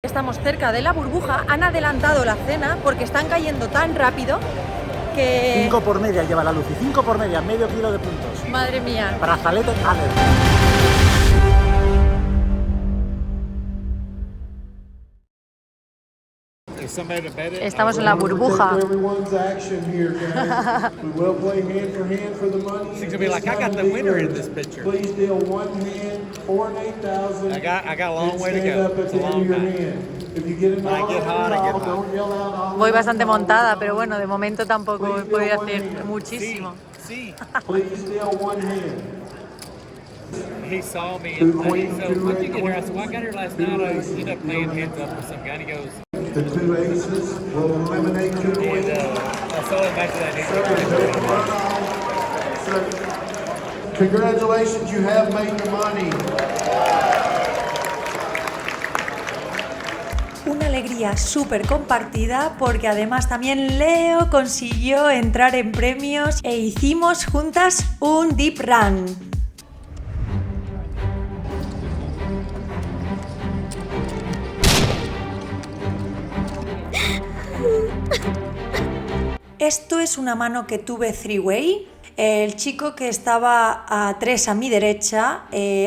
Estamos cerca de la burbuja, han adelantado la cena porque están cayendo tan rápido que... 5 por media lleva la Lucy, 5 por media, medio kilo de puntos. Madre mía. Brazalete Aller. Estamos en la burbuja. Voy bastante montada, pero bueno, de momento tampoco he podido hacer muchísimo. He saw me and so when you get here, I said, well, I got here last night. I ended up playing heads up with some guy, and he goes, the two aces will eliminate two queens. and I saw him back to that. So, congratulations, you have made your money. Una alegría súper compartida porque además también Leo consiguió entrar en premios e hicimos juntas un deep run. Esto es una mano que tuve three-way. El chico que estaba a 3 a mi derecha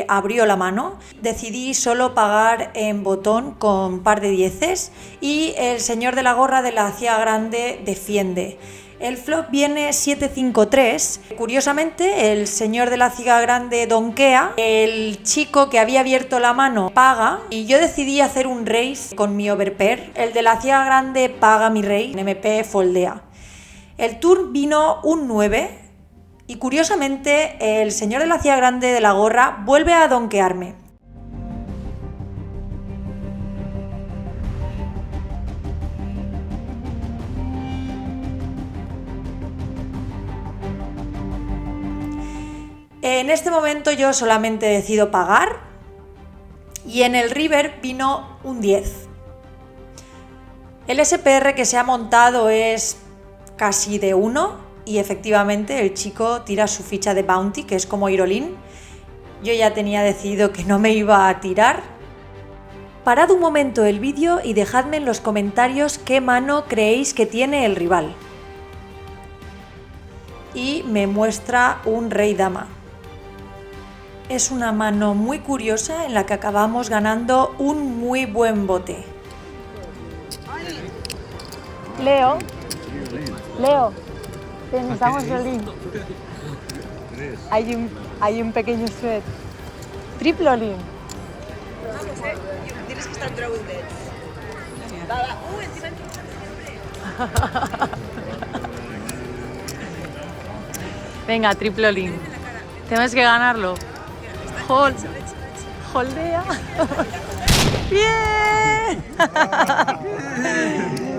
abrió la mano. Decidí solo pagar en botón con par de dieces y el señor de la gorra de la ciega grande defiende. El flop viene 7-5-3. Curiosamente, el señor de la ciega grande donkea, el chico que había abierto la mano paga y yo decidí hacer un raise con mi overpair. El de la ciega grande paga mi raise, MP foldea. El turn vino un 9 y curiosamente el señor de la ciega grande de la gorra vuelve a donkearme. En este momento yo solamente decido pagar y en el river vino un 10. El SPR que se ha montado es casi de 1 y efectivamente el chico tira su ficha de bounty, que es como ir all in. Yo ya tenía decidido que no me iba a tirar. Parad un momento el vídeo y dejadme en los comentarios qué mano creéis que tiene el rival. Y me muestra un rey dama. Es una mano muy curiosa en la que acabamos ganando un muy buen bote. Leo, necesitamos el link. Hay un pequeño sweat. Triple all-in. Tienes que estar drawing dead. Encima Venga, triple all-in. Tenemos que ganarlo. Holdea. ¡Bien!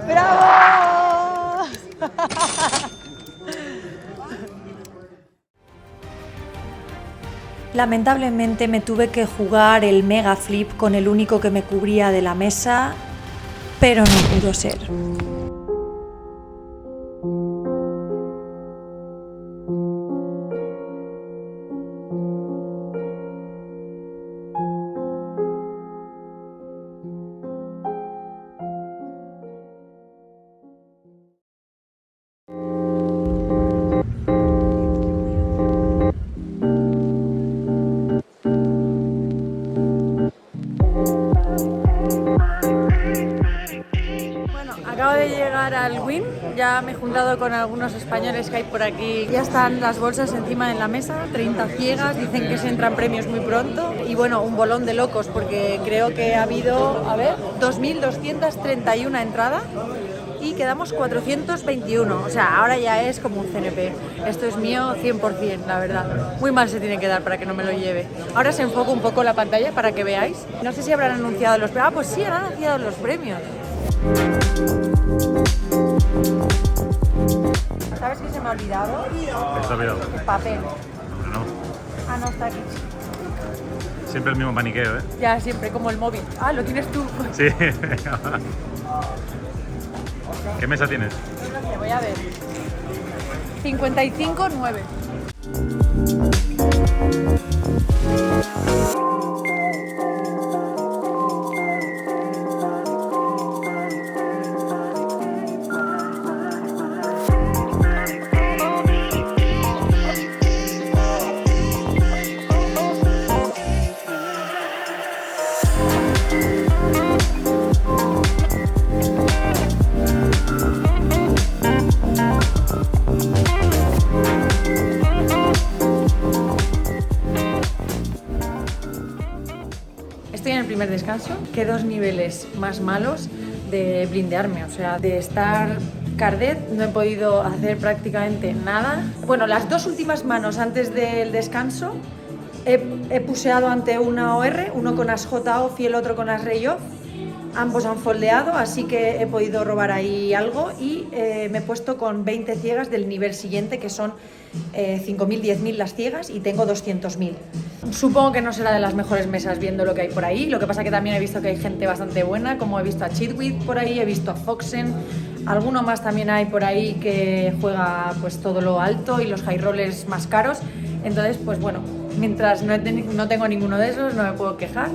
¡Bravo! Lamentablemente me tuve que jugar el mega flip con el único que me cubría de la mesa, pero no pudo ser. Acabo de llegar al Win, ya me he juntado con algunos españoles que hay por aquí. Ya están las bolsas encima de la mesa, 30 ciegas, dicen que se entran premios muy pronto. Y bueno, un bolón de locos porque creo que ha habido, 2.231 entradas y quedamos 421. O sea, ahora ya es como un CNP. Esto es mío 100%, la verdad. Muy mal se tiene que dar para que no me lo lleve. Ahora se enfoca un poco la pantalla para que veáis. No sé si habrán anunciado los premios. Ah, pues sí, han anunciado los premios. ¿Sabes qué se me ha olvidado? ¿Qué se ha olvidado? El papel. No. Ah, no, está aquí. Siempre el mismo paniqueo, ¿eh? Ya, siempre, como el móvil. Ah, lo tienes tú. Sí. ¿Qué mesa tienes? No sé, voy a ver. 55-9. Estoy en el primer descanso, que 2 niveles más malos de blindearme, o sea, de estar cardet no he podido hacer prácticamente nada. Bueno, las 2 últimas manos antes del descanso he puseado ante una OR, uno con as J-off y el otro con as Rey-off. Ambos han foldeado, así que he podido robar ahí algo y me he puesto con 20 ciegas del nivel siguiente, que son 5.000, 10.000 las ciegas y tengo 200.000. Supongo que no será de las mejores mesas viendo lo que hay por ahí, lo que pasa que también he visto que hay gente bastante buena, como he visto a Chidwick por ahí, he visto a Foxen, alguno más también hay por ahí que juega pues todo lo alto y los high rollers más caros, entonces pues bueno, mientras no tengo ninguno de esos no me puedo quejar.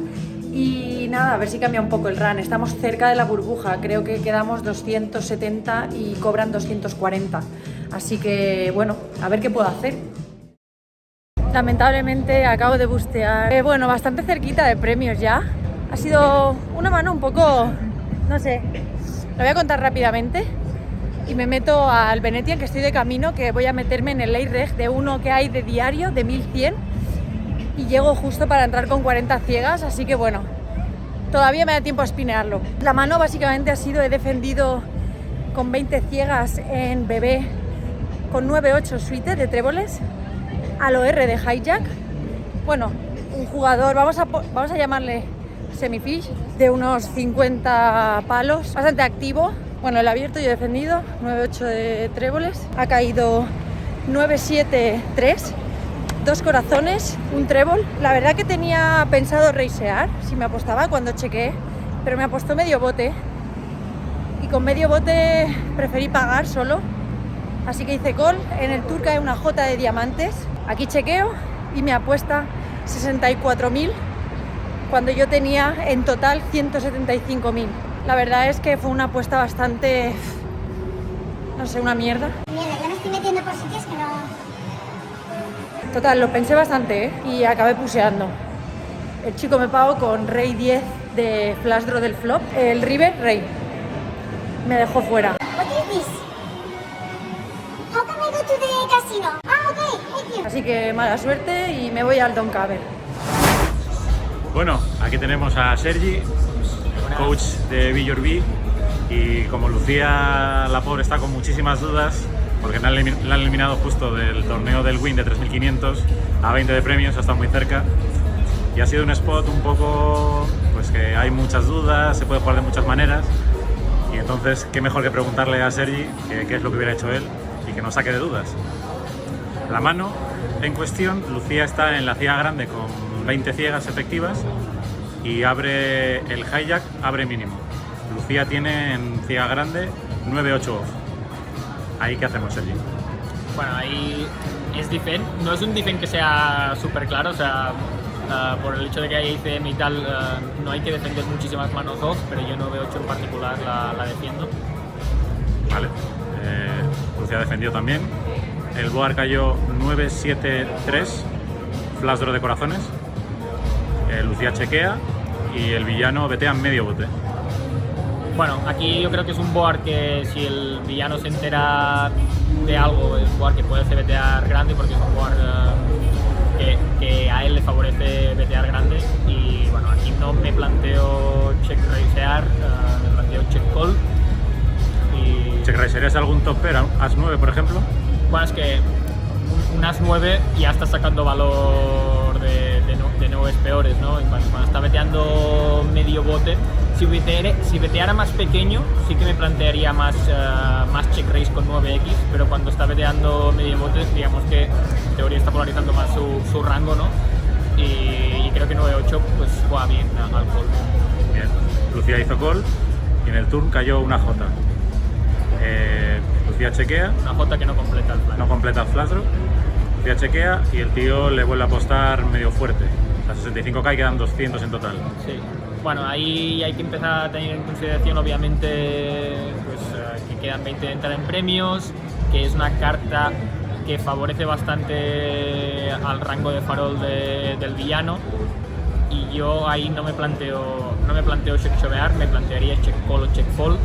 Y nada, a ver si cambia un poco el run. Estamos cerca de la burbuja, creo que quedamos 270 y cobran 240. Así que bueno, a ver qué puedo hacer. Lamentablemente acabo de bustear, bueno, bastante cerquita de premios ya. Ha sido una mano un poco, no sé, lo voy a contar rápidamente. Y me meto al Venetian, que estoy de camino, que voy a meterme en el late reg de uno que hay de diario, de 1100. Y llego justo para entrar con 40 ciegas, así que bueno, todavía me da tiempo a spinearlo. La mano básicamente ha sido, he defendido con 20 ciegas en BB con 9-8 suite de tréboles al OR de hijack. Bueno, un jugador, vamos a llamarle semifish, de unos 50 palos, bastante activo. Bueno, el abierto yo he defendido, 9-8 de tréboles, ha caído 9-7-3. 2 corazones, un trébol. La verdad que tenía pensado raisear si me apostaba cuando chequeé, pero me apostó medio bote y con medio bote preferí pagar solo, así que hice call. En el tour cae una J de diamantes, aquí chequeo y me apuesta 64.000 cuando yo tenía en total 175.000. La verdad es que fue una apuesta bastante, no sé, una mierda. Mierda, ya me estoy metiendo por sitios que no... Total, lo pensé bastante, y acabé puseando. El chico me pagó con Rey 10 de flash draw del flop. El river, Rey. Me dejó fuera. What is this? How can I go to the casino? Ah, okay, thank you. Así que mala suerte y me voy al Don Caber. Bueno, aquí tenemos a Sergi, coach de Be Your Bee, y como Lucía la pobre está con muchísimas dudas, porque la han eliminado justo del torneo del Win de 3.500 a 20 de premios, ha estado muy cerca. Y ha sido un spot un poco, pues que hay muchas dudas, se puede jugar de muchas maneras. Y entonces, qué mejor que preguntarle a Sergi qué es lo que hubiera hecho él y que nos saque de dudas. La mano en cuestión, Lucía está en la ciega grande con 20 ciegas efectivas y abre el hijack, abre mínimo. Lucía tiene en ciega grande 9-8 off. ¿Ahí qué hacemos, Sergi? Bueno, ahí es defend. No es un defend que sea súper claro, o sea, por el hecho de que hay ICM y tal, no hay que defender muchísimas manos off, pero yo 9-8 en particular la defiendo. Vale. Lucía defendió también. El board cayó 9-7-3, flash draw de corazones. Lucía chequea y el villano betea medio bote. Bueno, aquí yo creo que es un board que si el villano se entera de algo, es un board que puede betear grande, porque es un board que a él le favorece betear grande. Y bueno, aquí no me planteo check raisear, me planteo check call. Y... ¿Check raisearías algún top pair, as 9 por ejemplo? Bueno, es que un as 9 ya está sacando valor de 9 peores, ¿no? Y cuando está beteando medio bote, si beteara más pequeño, sí que me plantearía más check raise con 9x, pero cuando está beteando medio bote, digamos que en teoría está polarizando más su rango, ¿no? Y creo que 9-8 pues juega bien al call. Bien, Lucía hizo call y en el turn cayó una J. Lucía chequea. Una J que no completa el flash. No completa el flash draw. Lucía chequea y el tío le vuelve a apostar medio fuerte. A 65k y quedan 200 en total. Sí. Bueno, ahí hay que empezar a tener en consideración, obviamente, pues, que quedan 20 de entrar en premios, que es una carta que favorece bastante al rango de farol del villano. y yo ahí no me planteo check shovear, me plantearía check call o check fold,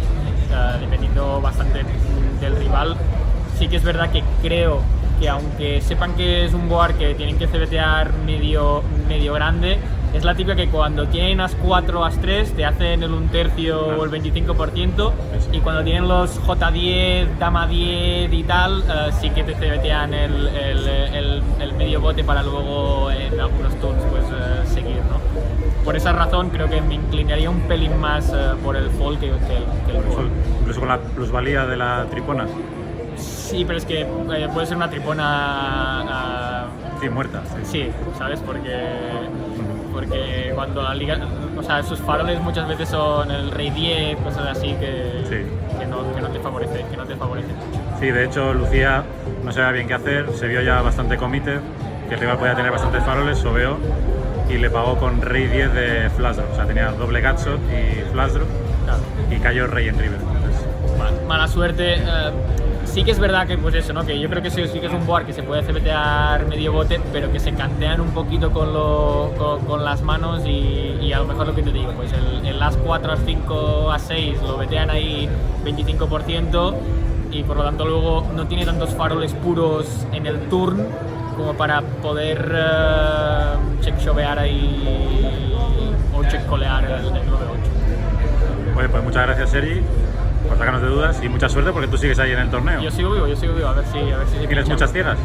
dependiendo bastante del rival. Sí que es verdad que creo que aunque sepan que es un board que tienen que CBTear medio grande, es la típica que cuando tienen as 4 as 3 te hacen el 1/3 o el 25%, y cuando tienen los J10, dama 10 y tal, sí que te CBTean el medio bote para luego en algunos turns pues seguir, ¿no? Por esa razón creo que me inclinaría un pelín más por el fold que el board. Incluso con la plusvalía de la tripona. Sí, pero es que puede ser una tripona... Sí, muerta. Sí, ¿sabes? Porque cuando la liga... O sea, sus faroles muchas veces son el rey 10, cosas así que no te favorece, Sí, de hecho Lucía no sabía bien qué hacer, se vio ya bastante committed, que el rival podía tener bastantes faroles, sobeó y le pagó con rey 10 de flash draw. O sea, tenía doble gutshot y flash draw, Claro. y cayó rey en river. Entonces, Mala suerte. Sí que es verdad que pues eso, ¿no? Que yo creo que sí que es un board que se puede CBTear medio bote, pero que se cantean un poquito con las manos, y a lo mejor lo que te digo, pues el as 4, as 5, as 6 lo betean ahí 25%, y por lo tanto luego no tiene tantos faroles puros en el turn como para poder check shovear ahí o check colear el 9-8. Bueno, pues muchas gracias, Sergi, por sacarnos de dudas, y mucha suerte porque tú sigues ahí en el torneo. Yo sigo vivo, a ver si ¿Tienes muchas ciegas?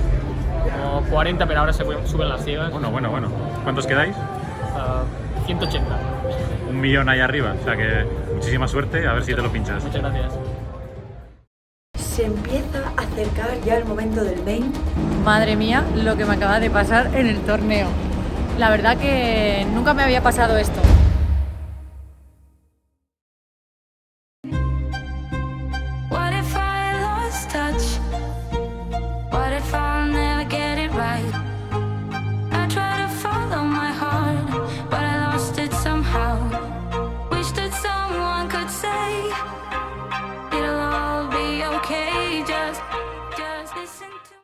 Como 40, pero ahora suben las ciegas. Bueno. ¿Cuántos quedáis? 180. 1 millón ahí arriba, o sea que muchísima suerte, a ver si te lo pinchas. Muchas gracias. Se empieza a acercar ya el momento del main. Madre mía, lo que me acaba de pasar en el torneo. La verdad que nunca me había pasado esto.